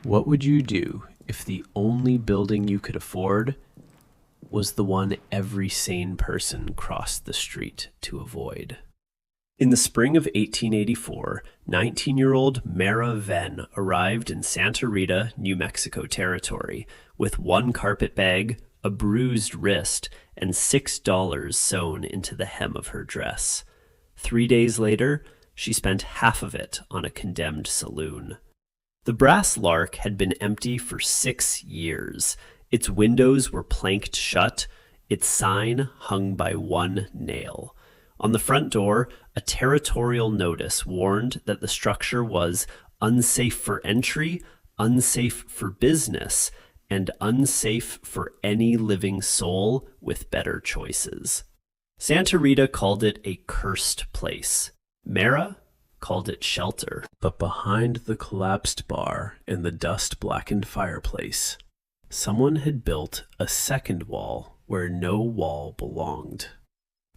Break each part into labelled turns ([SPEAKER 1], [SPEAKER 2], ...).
[SPEAKER 1] What would you do if the only building you could afford was the one every sane person crossed the street to avoid? In the spring of 1884, 19-year-old Mara Venn arrived in Santa Rita, New Mexico territory with one carpet bag, a bruised wrist, and $6 sewn into the hem of her dress. 3 days later, she spent half of it on a condemned saloon. The Brass Lark had been empty for 6 years. Its windows were planked shut, its sign hung by one nail. On the front door, a territorial notice warned that the structure was unsafe for entry, unsafe for business, and unsafe for any living soul with better choices. Santa Rita called it a cursed place. Mara called it shelter. But behind the collapsed bar and the dust-blackened fireplace, someone had built a second wall where no wall belonged.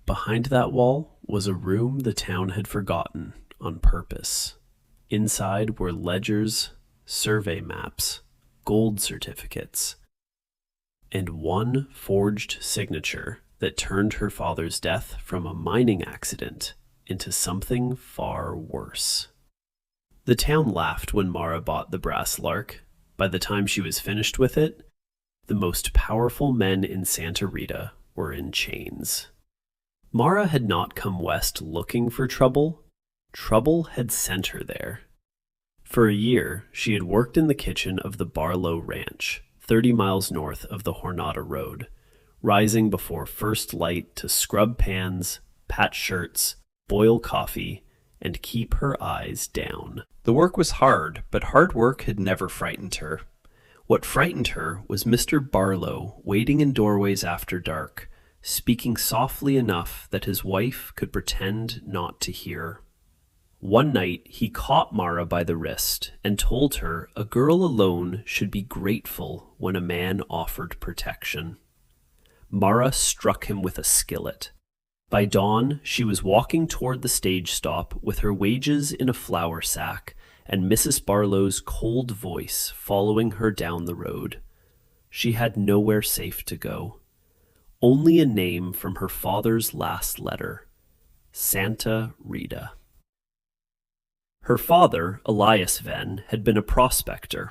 [SPEAKER 1] Behind that wall was a room the town had forgotten on purpose. Inside were ledgers, survey maps, gold certificates, and one forged signature that turned her father's death from a mining accident into something far worse. The town laughed when Mara bought the Brass Lark. By the time she was finished with it, the most powerful men in Santa Rita were in chains. Mara had not come west looking for trouble. Trouble had sent her there. For a year, she had worked in the kitchen of the Barlow Ranch, 30 miles north of the Jornada Road, rising before first light to scrub pans, patch shirts, boil coffee, and keep her eyes down. The work was hard, but hard work had never frightened her. What frightened her was Mr. Barlow waiting in doorways after dark, speaking softly enough that his wife could pretend not to hear. One night, he caught Mara by the wrist and told her a girl alone should be grateful when a man offered protection. Mara struck him with a skillet. By dawn, she was walking toward the stage stop with her wages in a flour sack and Mrs. Barlow's cold voice following her down the road. She had nowhere safe to go. Only a name from her father's last letter, Santa Rita. Her father, Elias Venn, had been a prospector.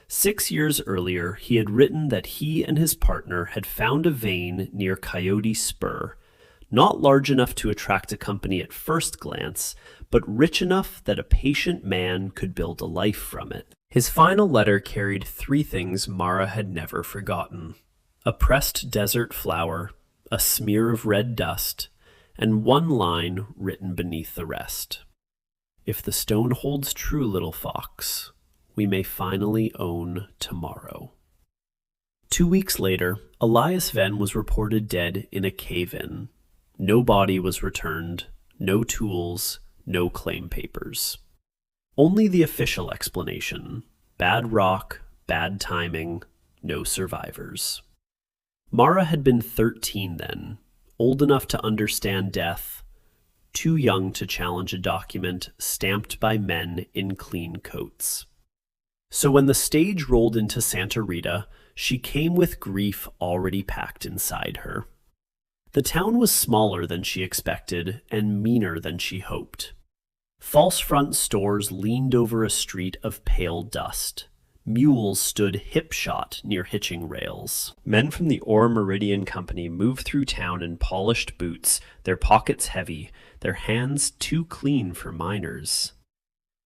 [SPEAKER 1] 6 years earlier, he had written that he and his partner had found a vein near Coyote Spur, not large enough to attract a company at first glance, but rich enough that a patient man could build a life from it. His final letter carried 3 things Mara had never forgotten: a pressed desert flower, a smear of red dust, and one line written beneath the rest. If the stone holds true, little fox, we may finally own tomorrow. 2 weeks later, Elias Venn was reported dead in a cave-in. No body was returned, no tools, no claim papers. Only the official explanation: bad rock, bad timing, no survivors. Mara had been 13 then, old enough to understand death, too young to challenge a document stamped by men in clean coats. So when the stage rolled into Santa Rita, she came with grief already packed inside her. The town was smaller than she expected and meaner than she hoped. False front stores leaned over a street of pale dust. Mules stood hip-shot near hitching rails. Men from the Ore Meridian Company moved through town in polished boots, their pockets heavy, their hands too clean for miners.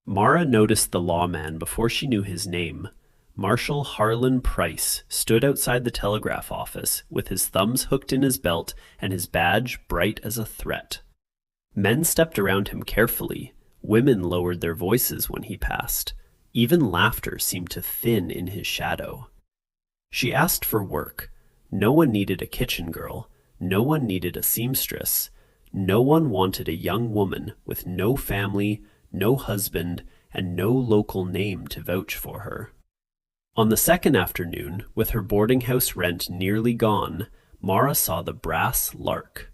[SPEAKER 1] Mara noticed the lawman before she knew his name. Marshal Harlan Price stood outside the telegraph office with his thumbs hooked in his belt and his badge bright as a threat. Men stepped around him carefully. Women lowered their voices when he passed. Even laughter seemed to thin in his shadow. She asked for work. No one needed a kitchen girl. No one needed a seamstress. No one wanted a young woman with no family, no husband, and no local name to vouch for her. On the second afternoon, with her boarding house rent nearly gone, Mara saw the Brass Lark.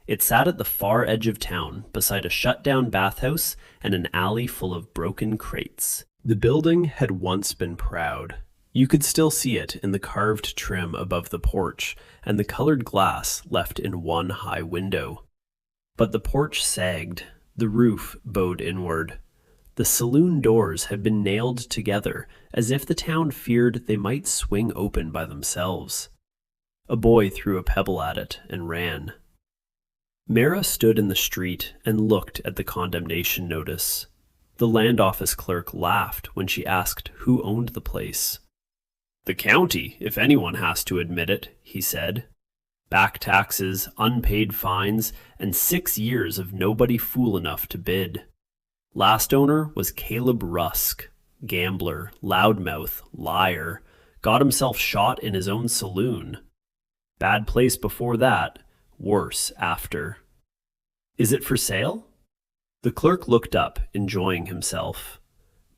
[SPEAKER 1] It sat at the far edge of town, beside a shut-down bathhouse and an alley full of broken crates. The building had once been proud. You could still see it in the carved trim above the porch and the colored glass left in one high window. But the porch sagged, the roof bowed inward. The saloon doors had been nailed together as if the town feared they might swing open by themselves. A boy threw a pebble at it and ran. Mara stood in the street and looked at the condemnation notice. The land office clerk laughed when she asked who owned the place. "The county, if anyone has to admit it," he said. "Back taxes, unpaid fines, and 6 years of nobody fool enough to bid. Last owner was Caleb Rusk, gambler, loudmouth, liar, got himself shot in his own saloon. Bad place before that, worse after." "Is it for sale?" The clerk looked up, enjoying himself.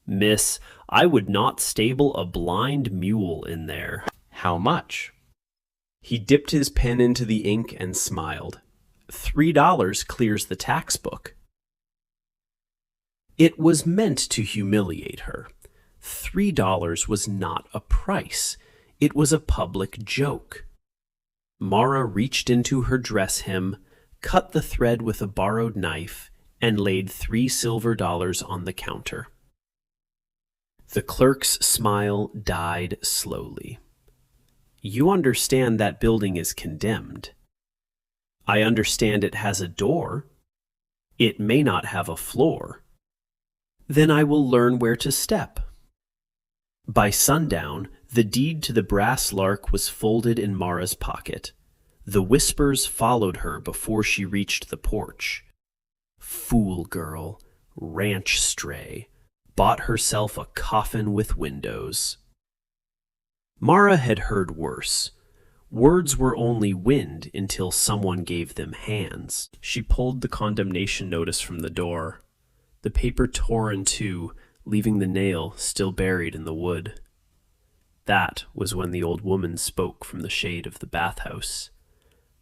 [SPEAKER 1] "Miss, I would not stable a blind mule in there." "How much?" He dipped his pen into the ink and smiled. $3 clears the tax book. It was meant to humiliate her. $3 was not a price. It was a public joke. Mara reached into her dress hem, cut the thread with a borrowed knife, and laid $3 silver on the counter. The clerk's smile died slowly. "You understand that building is condemned." "I understand it has a door." "It may not have a floor." "Then I will learn where to step." By sundown, the deed to the Brass Lark was folded in Mara's pocket. The whispers followed her before she reached the porch. Fool girl, ranch stray, bought herself a coffin with windows. Mara had heard worse. Words were only wind until someone gave them hands. She pulled the condemnation notice from the door. The paper tore in two, leaving the nail still buried in the wood. That was when the old woman spoke from the shade of the bathhouse.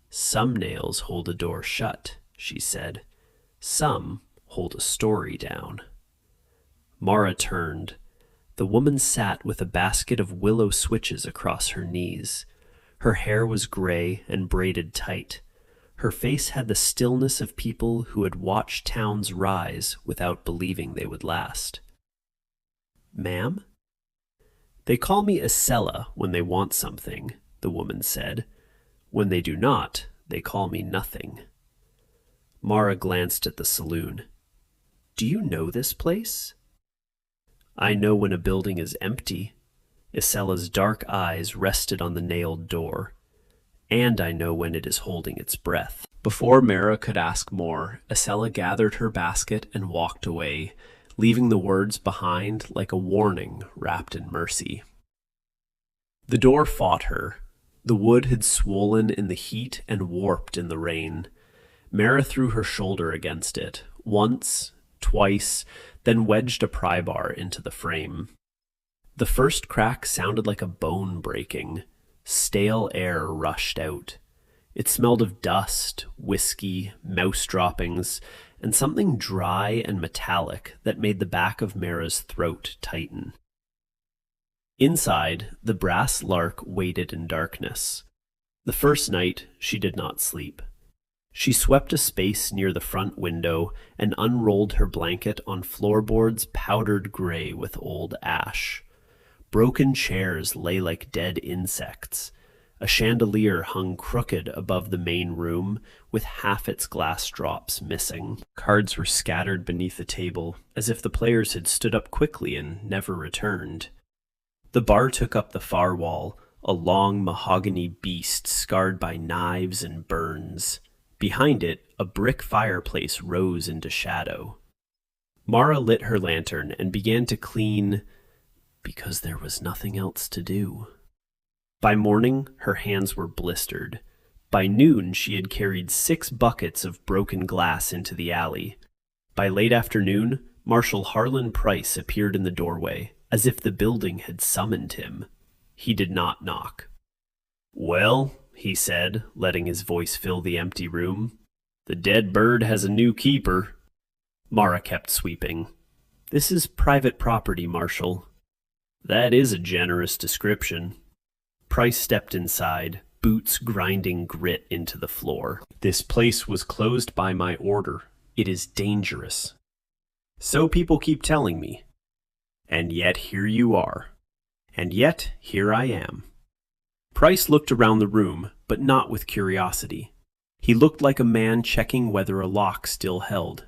[SPEAKER 1] "Some nails hold a door shut," she said. "Some hold a story down." Mara turned. The woman sat with a basket of willow switches across her knees. Her hair was gray and braided tight. Her face had the stillness of people who had watched towns rise without believing they would last. "Ma'am?" "They call me Isella when they want something," the woman said. "When they do not, they call me nothing." Mara glanced at the saloon. "Do you know this place?" "I know when a building is empty." Isella's dark eyes rested on the nailed door. "And I know when it is holding its breath." Before Mara could ask more, Isella gathered her basket and walked away, leaving the words behind like a warning wrapped in mercy. The door fought her. The wood had swollen in the heat and warped in the rain. Mara threw her shoulder against it, once, twice, then wedged a pry bar into the frame. The first crack sounded like a bone breaking. Stale air rushed out. It smelled of dust, whiskey, mouse droppings, and something dry and metallic that made the back of Mara's throat tighten. Inside, the Brass Lark waited in darkness. The first night, she did not sleep. She swept a space near the front window and unrolled her blanket on floorboards powdered gray with old ash. Broken chairs lay like dead insects. A chandelier hung crooked above the main room, with half its glass drops missing. Cards were scattered beneath the table, as if the players had stood up quickly and never returned. The bar took up the far wall, a long mahogany beast scarred by knives and burns. Behind it, a brick fireplace rose into shadow. Mara lit her lantern and began to clean, because there was nothing else to do. By morning, her hands were blistered. By noon, she had carried 6 buckets of broken glass into the alley. By late afternoon, Marshal Harlan Price appeared in the doorway, as if the building had summoned him. He did not knock. "Well," he said, letting his voice fill the empty room, "the dead bird has a new keeper." Mara kept sweeping. This is private property, Marshal. That is a generous description. Price stepped inside, boots grinding grit into the floor. This place was closed by my order. It is dangerous. So people keep telling me. And yet here you are. And yet here I am. Price looked around the room, but not with curiosity. He looked like a man checking whether a lock still held.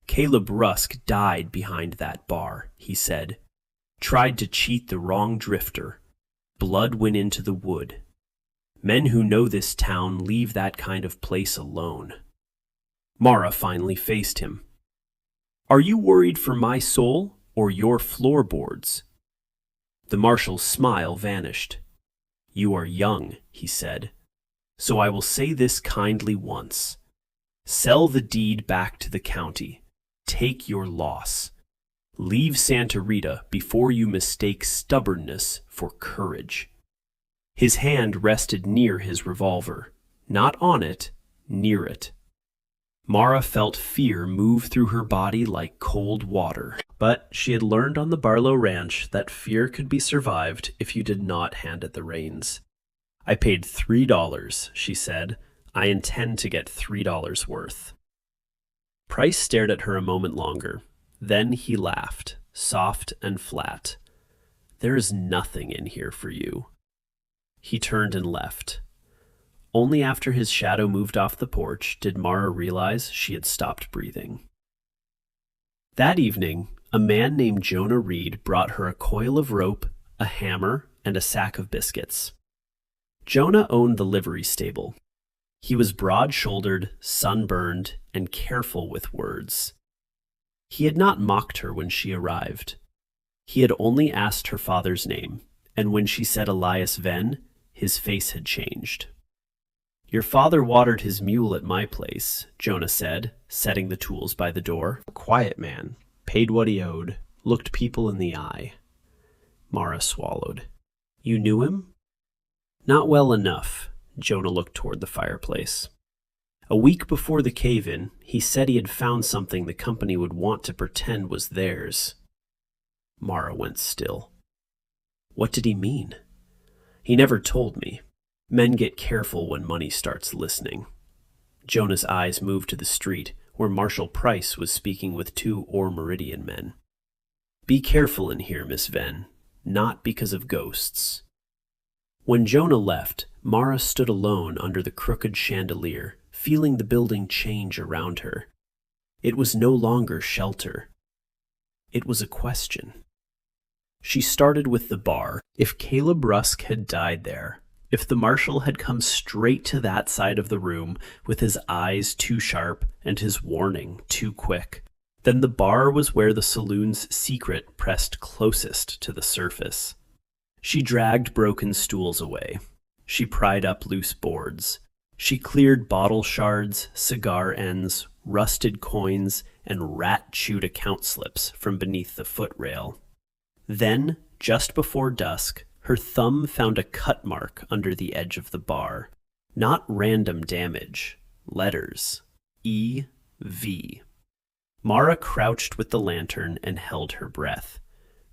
[SPEAKER 1] Caleb Rusk died behind that bar, he said. Tried to cheat the wrong drifter. Blood went into the wood. Men who know this town leave that kind of place alone. Mara finally faced him. Are you worried for my soul or your floorboards? The Marshal's smile vanished. You are young, he said. So I will say this kindly once. Sell the deed back to the county. Take your loss. Leave Santa Rita before you mistake stubbornness for courage. His hand rested near his revolver, not on it, near it. Mara felt fear move through her body like cold water, but she had learned on the Barlow Ranch that fear could be survived if you did not hand it the reins. I paid $3, she said. I intend to get $3 worth. Price stared at her a moment longer. Then he laughed, soft and flat. There is nothing in here for you. He turned and left. Only after his shadow moved off the porch did Mara realize she had stopped breathing. That evening, a man named Jonah Reed brought her a coil of rope, a hammer, and a sack of biscuits. Jonah owned the livery stable. He was broad-shouldered, sunburned, and careful with words. He had not mocked her when she arrived. He had only asked her father's name, and when she said Elias Venn, his face had changed. Your father watered his mule at my place, Jonah said, setting the tools by the door. A quiet man, paid what he owed, looked people in the eye. Mara swallowed. You knew him? Not well enough. Jonah looked toward the fireplace. A week before the cave-in, he said he had found something the company would want to pretend was theirs. Mara went still. What did he mean? He never told me. Men get careful when money starts listening. Jonah's eyes moved to the street, where Marshal Price was speaking with 2 Ore Meridian men. Be careful in here, Miss Venn, not because of ghosts. When Jonah left, Mara stood alone under the crooked chandelier, feeling the building change around her. It was no longer shelter. It was a question. She started with the bar. If Caleb Rusk had died there, if the Marshal had come straight to that side of the room with his eyes too sharp and his warning too quick, then the bar was where the saloon's secret pressed closest to the surface. She dragged broken stools away. She pried up loose boards. She cleared bottle shards, cigar ends, rusted coins, and rat-chewed account slips from beneath the footrail. Then, just before dusk, her thumb found a cut mark under the edge of the bar. Not random damage. Letters. E.V. Mara crouched with the lantern and held her breath.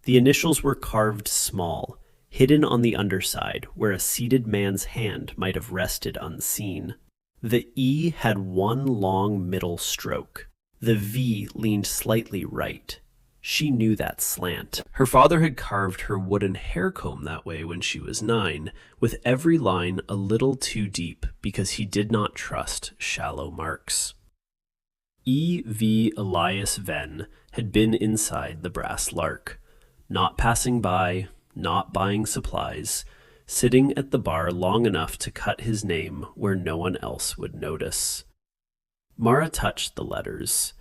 [SPEAKER 1] The initials were carved small, hidden on the underside where a seated man's hand might have rested unseen. The E had one long middle stroke. The V leaned slightly right. She knew that slant. Her father had carved her wooden hair comb that way when she was 9, with every line a little too deep because he did not trust shallow marks. E.V. Elias Venn had been inside the Brass Lark, not passing by, not buying supplies, sitting at the bar long enough to cut his name where no one else would notice. Mara touched the letters.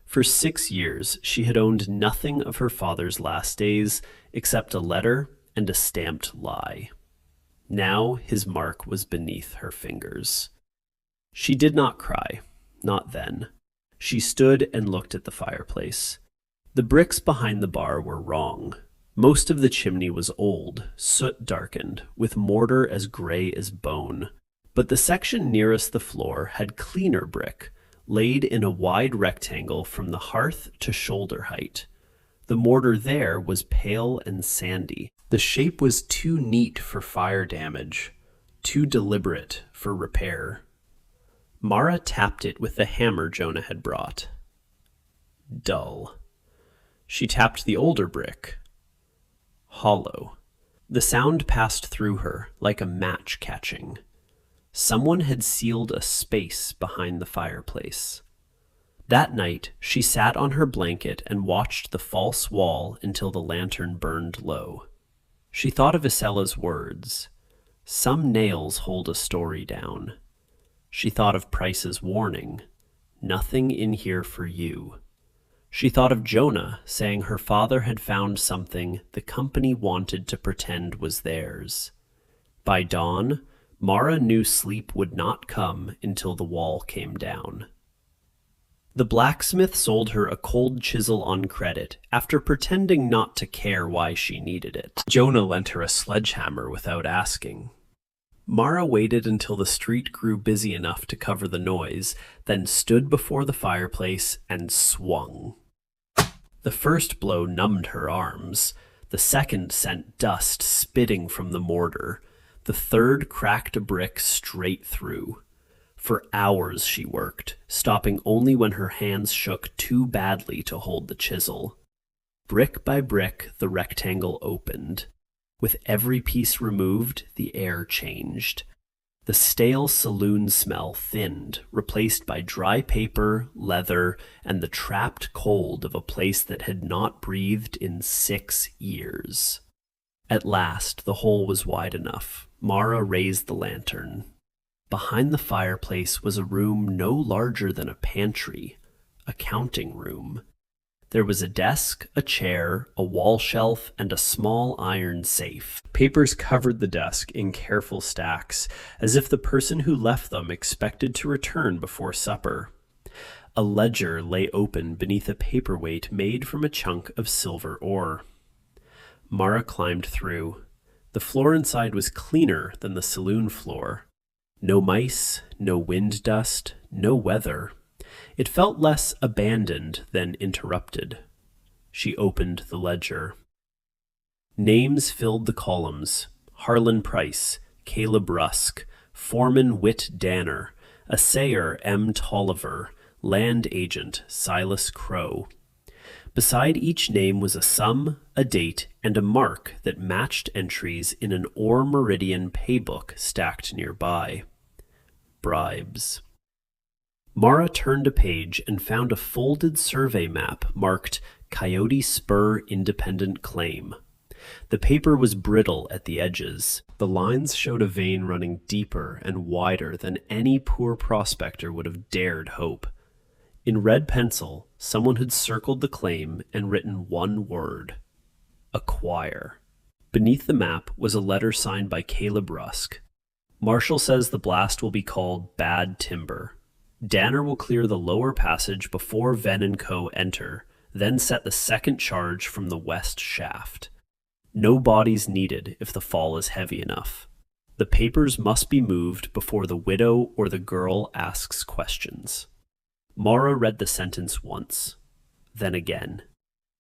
[SPEAKER 1] For 6 years, she had owned nothing of her father's last days except a letter and a stamped lie. Now his mark was beneath her fingers. She did not cry, not then. She stood and looked at the fireplace. The bricks behind the bar were wrong. Most of the chimney was old, soot-darkened, with mortar as gray as bone. But the section nearest the floor had cleaner brick, laid in a wide rectangle from the hearth to shoulder height. The mortar there was pale and sandy. The shape was too neat for fire damage, too deliberate for repair. Mara tapped it with the hammer Jonah had brought. Dull. She tapped the older brick. Hollow. The sound passed through her like a match catching. Someone had sealed a space behind the fireplace. That night, she sat on her blanket and watched the false wall until the lantern burned low. She thought of Isella's words. Some nails hold a story down. She thought of Price's warning. Nothing in here for you. She thought of Jonah saying her father had found something the company wanted to pretend was theirs. By dawn, Mara knew sleep would not come until the wall came down. The blacksmith sold her a cold chisel on credit after pretending not to care why she needed it. Jonah lent her a sledgehammer without asking. Mara waited until the street grew busy enough to cover the noise, then stood before the fireplace and swung. The first blow numbed her arms. The second sent dust spitting from the mortar. The third cracked a brick straight through. For hours she worked, stopping only when her hands shook too badly to hold the chisel. Brick by brick, the rectangle opened. With every piece removed, the air changed. The stale saloon smell thinned, replaced by dry paper, leather, and the trapped cold of a place that had not breathed in 6 years. At last, the hole was wide enough. Mara raised the lantern. Behind the fireplace was a room no larger than a pantry, a counting room. There was a desk, a chair, a wall shelf, and a small iron safe. Papers covered the desk in careful stacks, as if the person who left them expected to return before supper. A ledger lay open beneath a paperweight made from a chunk of silver ore. Mara climbed through. The floor inside was cleaner than the saloon floor. No mice, no wind dust, no weather. It felt less abandoned than interrupted. She opened the ledger. Names filled the columns. Harlan Price, Caleb Rusk, Foreman Whit Danner, Assayer M. Tolliver, Land Agent Silas Crow. Beside each name was a sum, a date, and a mark that matched entries in an ore meridian paybook stacked nearby. Bribes. Mara turned a page and found a folded survey map marked Coyote Spur Independent Claim. The paper was brittle at the edges. The lines showed a vein running deeper and wider than any poor prospector would have dared hope. In red pencil, someone had circled the claim and written one word: acquire. Beneath the map was a letter signed by Caleb Rusk. Marshal says the blast will be called Bad Timber. Danner will clear the lower passage before Venn and Co. enter, then set the second charge from the west shaft. No bodies needed if the fall is heavy enough. The papers must be moved before the widow or the girl asks questions. Mara read the sentence once, then again.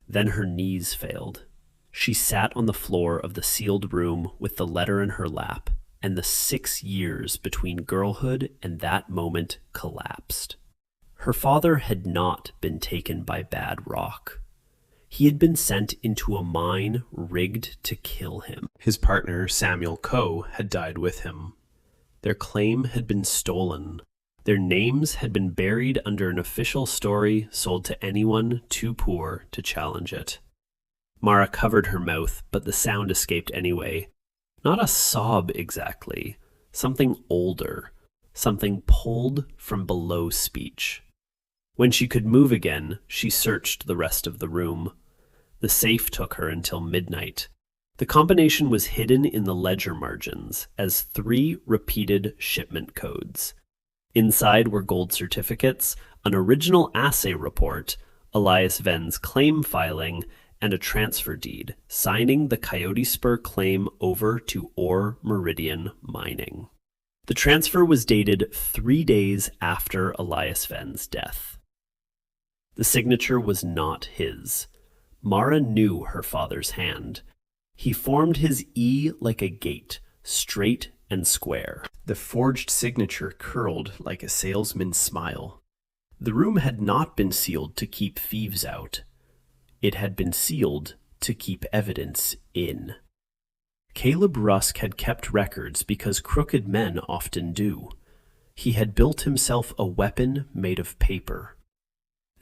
[SPEAKER 1] Then her knees failed. She sat on the floor of the sealed room with the letter in her lap, and the 6 years between girlhood and that moment collapsed. Her father had not been taken by bad rock. He had been sent into a mine rigged to kill him. His partner, Samuel Coe, had died with him. Their claim had been stolen. Their names had been buried under an official story sold to anyone too poor to challenge it. Mara covered her mouth, but the sound escaped anyway. Not a sob exactly, something older, something pulled from below speech. When she could move again, she searched the rest of the room. The safe took her until midnight. The combination was hidden in the ledger margins as 3 repeated shipment codes. Inside were gold certificates, an original assay report, Elias Venn's claim filing, and a transfer deed, signing the Coyote Spur claim over to Ore Meridian Mining. The transfer was dated 3 days after Elias Venn's death. The signature was not his. Mara knew her father's hand. He formed his E like a gate, straight and square. The forged signature curled like a salesman's smile. The room had not been sealed to keep thieves out. It had been sealed to keep evidence in. Caleb Rusk had kept records because crooked men often do. He had built himself a weapon made of paper.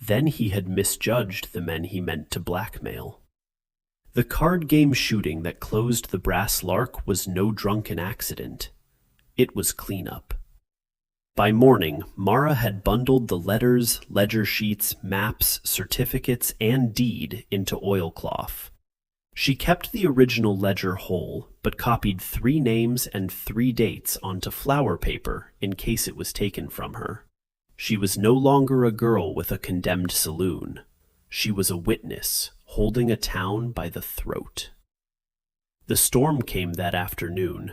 [SPEAKER 1] Then he had misjudged the men he meant to blackmail. The card game shooting that closed the Brass Lark was no drunken accident. It was cleanup. By morning, Mara had bundled the letters, ledger sheets, maps, certificates, and deed into oilcloth. She kept the original ledger whole, but copied 3 names and 3 dates onto flower paper in case it was taken from her. She was no longer a girl with a condemned saloon. She was a witness, holding a town by the throat. The storm came that afternoon.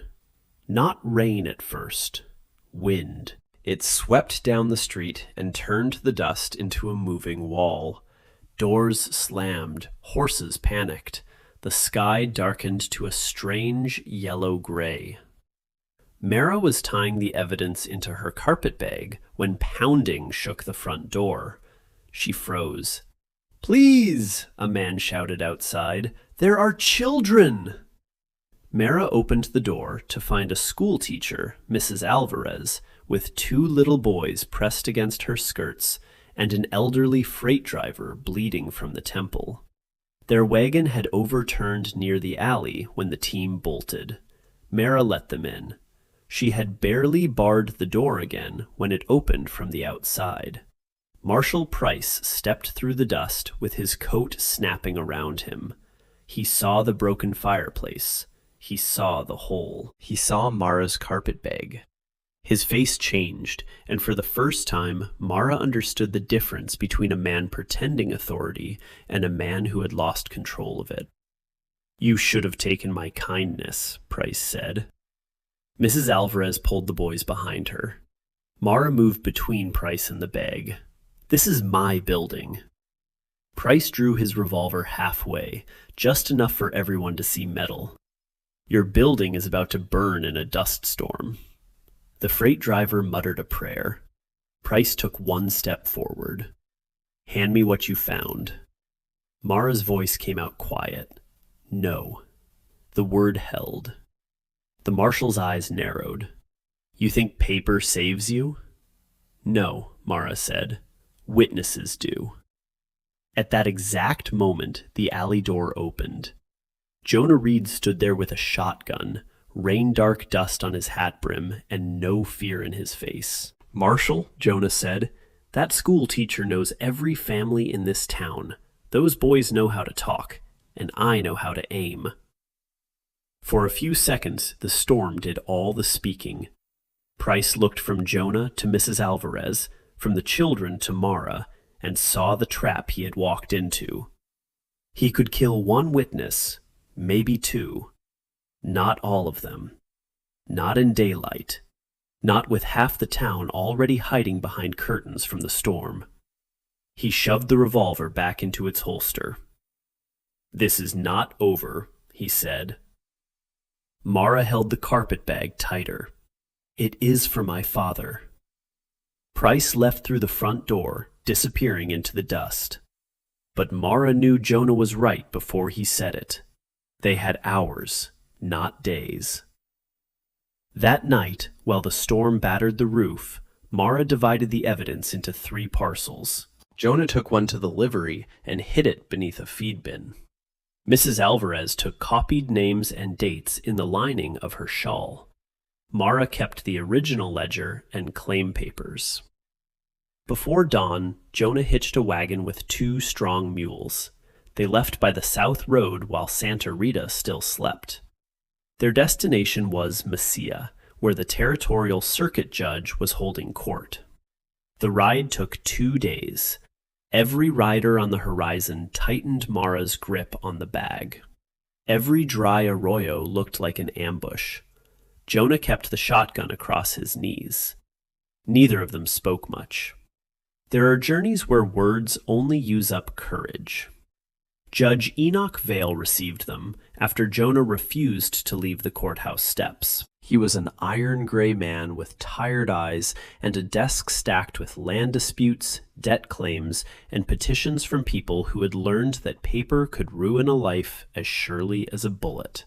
[SPEAKER 1] Not rain at first. Wind. It swept down the street and turned the dust into a moving wall. Doors slammed. Horses panicked. The sky darkened to a strange yellow-gray. Mara was tying the evidence into her carpet bag when pounding shook the front door. She froze. "Please!" a man shouted outside. "There are children!" Mara opened the door to find a schoolteacher, Mrs. Alvarez, with 2 little boys pressed against her skirts and an elderly freight driver bleeding from the temple. Their wagon had overturned near the alley when the team bolted. Mara let them in. She had barely barred the door again when it opened from the outside. Marshal Price stepped through the dust with his coat snapping around him. He saw the broken fireplace. He saw the hole. He saw Mara's carpet bag. His face changed, and for the first time, Mara understood the difference between a man pretending authority and a man who had lost control of it. "You should have taken my kindness," Price said. Mrs. Alvarez pulled the boys behind her. Mara moved between Price and the bag. "This is my building." Price drew his revolver halfway, just enough for everyone to see metal. "Your building is about to burn in a dust storm." The freight driver muttered a prayer. Price took 1 step forward. "Hand me what you found." Mara's voice came out quiet. "No." The word held. The marshal's eyes narrowed. "You think paper saves you?" "No," Mara said. "Witnesses do." At that exact moment, the alley door opened. Jonah Reed stood there with a shotgun, rain-dark dust on his hat brim, and no fear in his face. "Marshal," Jonah said, "that school teacher knows every family in this town. Those boys know how to talk, and I know how to aim." For a few seconds, the storm did all the speaking. Price looked from Jonah to Mrs. Alvarez, from the children to Mara, and saw the trap he had walked into. He could kill 1 witness, maybe 2. Not all of them. Not in daylight. Not with half the town already hiding behind curtains from the storm. He shoved the revolver back into its holster. "This is not over," he said. Mara held the carpet bag tighter. "It is for my father." Price left through the front door, disappearing into the dust. But Mara knew Jonah was right before he said it. They had hours, not days. That night, while the storm battered the roof, Mara divided the evidence into 3 parcels. Jonah took one to the livery and hid it beneath a feed bin. Mrs. Alvarez took copied names and dates in the lining of her shawl. Mara kept the original ledger and claim papers. Before dawn, Jonah hitched a wagon with 2 strong mules. They left by the south road while Santa Rita still slept. Their destination was Mesilla, where the territorial circuit judge was holding court. The ride took 2 days. Every rider on the horizon tightened Mara's grip on the bag. Every dry arroyo looked like an ambush. Jonah kept the shotgun across his knees. Neither of them spoke much. There are journeys where words only use up courage. Judge Enoch Vale received them after Jonah refused to leave the courthouse steps. He was an iron-gray man with tired eyes and a desk stacked with land disputes, debt claims, and petitions from people who had learned that paper could ruin a life as surely as a bullet.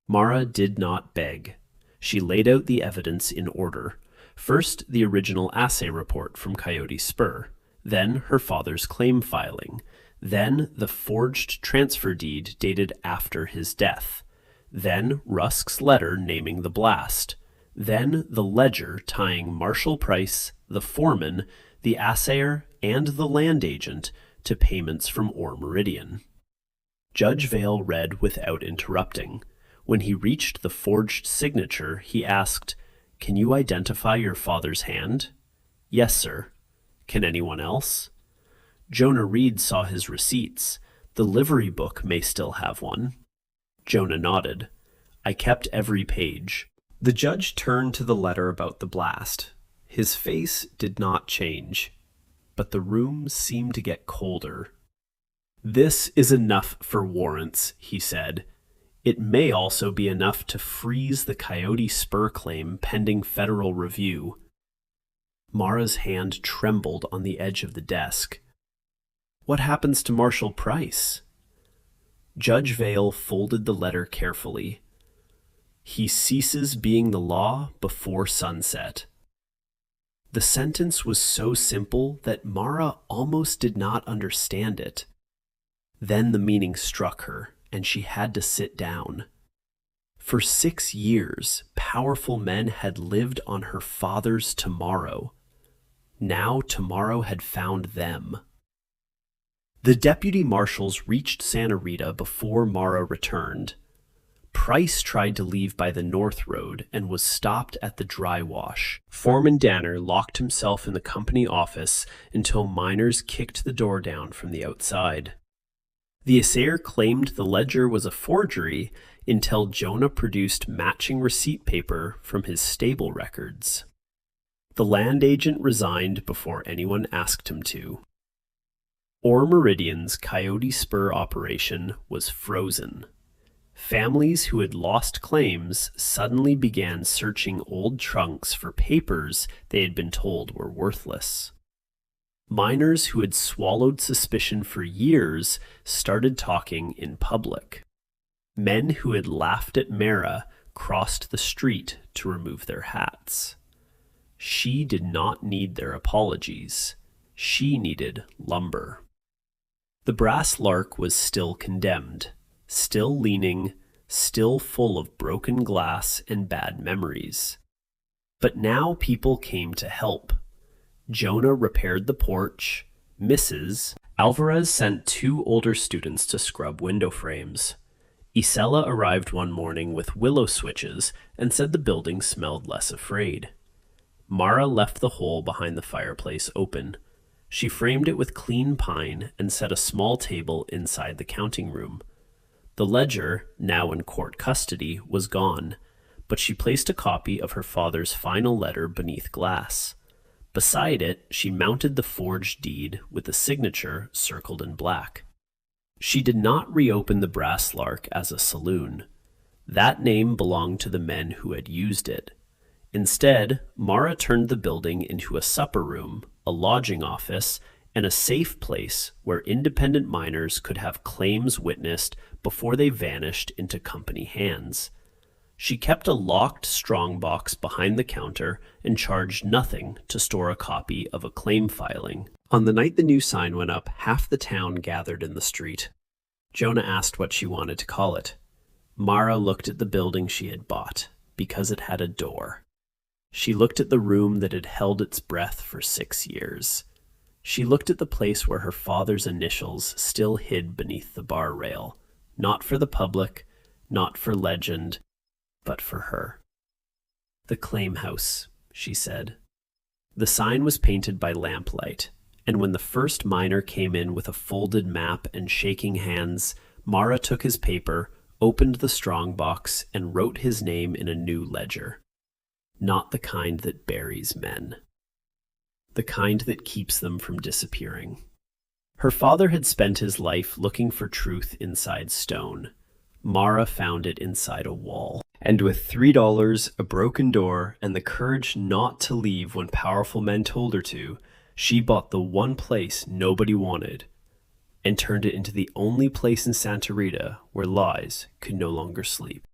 [SPEAKER 1] Mara did not beg. She laid out the evidence in order. First, the original assay report from Coyote Spur, then her father's claim filing, then the forged transfer deed dated after his death, then Rusk's letter naming the blast, then the ledger tying Marshal Price, the foreman, the assayer, and the land agent to payments from Ore Meridian. Judge Vale read without interrupting. When he reached the forged signature, he asked, "Can you identify your father's hand?" "Yes, sir." "Can anyone else?" Jonah Reed saw his receipts. The livery book may still have one. Jonah nodded. "I kept every page." The judge turned to the letter about the blast. His face did not change, but the room seemed to get colder. "This is enough for warrants," he said. "It may also be enough to freeze the Coyote Spur claim pending federal review." Mara's hand trembled on the edge of the desk. "What happens to Marshal Price?" Judge Vale folded the letter carefully. "He ceases being the law before sunset." The sentence was so simple that Mara almost did not understand it. Then the meaning struck her, and she had to sit down. For 6 years, powerful men had lived on her father's tomorrow. Now tomorrow had found them. The deputy marshals reached Santa Rita before Mara returned. Price tried to leave by the North Road and was stopped at the dry wash. Foreman Danner locked himself in the company office until miners kicked the door down from the outside. The assayer claimed the ledger was a forgery until Jonah produced matching receipt paper from his stable records. The land agent resigned before anyone asked him to. Ore Meridian's Coyote Spur operation was frozen. Families who had lost claims suddenly began searching old trunks for papers they had been told were worthless. Miners who had swallowed suspicion for years started talking in public. Men who had laughed at Mara crossed the street to remove their hats. She did not need their apologies. She needed lumber. The Brass Lark was still condemned, still leaning, still full of broken glass and bad memories. But now people came to help. Jonah repaired the porch. Mrs. Alvarez sent 2 older students to scrub window frames. Isela arrived one morning with willow switches and said the building smelled less afraid. Mara left the hole behind the fireplace open. She framed it with clean pine and set a small table inside the counting room. The ledger, now in court custody, was gone, but she placed a copy of her father's final letter beneath glass. Beside it, she mounted the forged deed with the signature circled in black. She did not reopen the Brass Lark as a saloon. That name belonged to the men who had used it. Instead, Mara turned the building into a supper room, a lodging office, and a safe place where independent miners could have claims witnessed before they vanished into company hands. She kept a locked strongbox behind the counter and charged nothing to store a copy of a claim filing. On the night the new sign went up, half the town gathered in the street. Jonah asked what she wanted to call it. Mara looked at the building she had bought, because it had a door. She looked at the room that had held its breath for 6 years. She looked at the place where her father's initials still hid beneath the bar rail, not for the public, not for legend, but for her. "The claim house," she said. The sign was painted by lamplight, and when the first miner came in with a folded map and shaking hands, Mara took his paper, opened the strongbox, and wrote his name in a new ledger. Not the kind that buries men. The kind that keeps them from disappearing. Her father had spent his life looking for truth inside stone. Mara found it inside a wall. And with $3, a broken door, and the courage not to leave when powerful men told her to, she bought the one place nobody wanted and turned it into the only place in Santa Rita where lies could no longer sleep.